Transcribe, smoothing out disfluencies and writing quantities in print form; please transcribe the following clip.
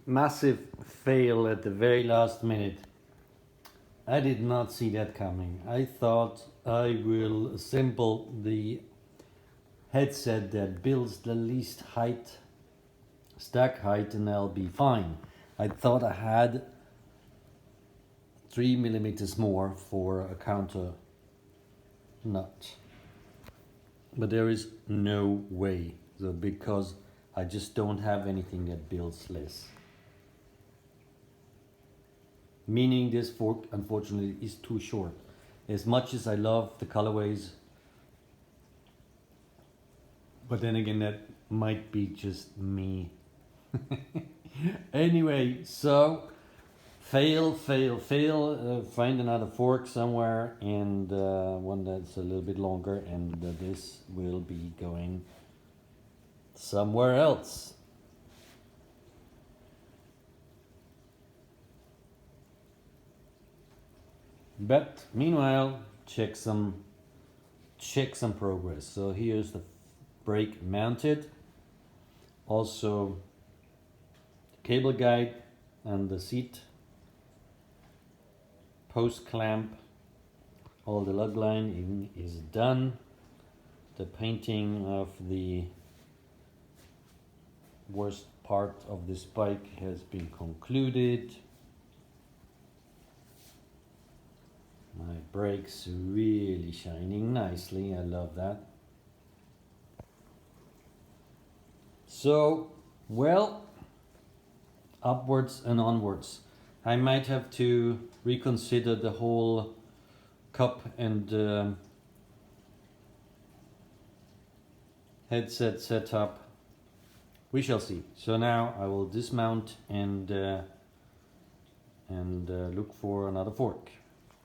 massive fail at the very last minute. I did not see that coming. I thought I will assemble the headset that builds the least height, stack height, and I'll be fine. I thought I had 3 millimeters more for a counter nut, but there is no way. So because I just don't have anything that builds less. Meaning this fork unfortunately is too short. As much as I love the colorways, but then again that might be just me. Anyway, so fail, find another fork somewhere, and one that's a little bit longer, and this will be going somewhere else. But meanwhile, check some progress. So here's the brake mounted, also cable guide and the seat post clamp. All the lug lining is done. The painting of the worst part of this bike has been concluded. My brakes really shining nicely. I love that. So, well, upwards and onwards. I might have to reconsider the whole cup and headset setup. We shall see. So now I will dismount and look for another fork.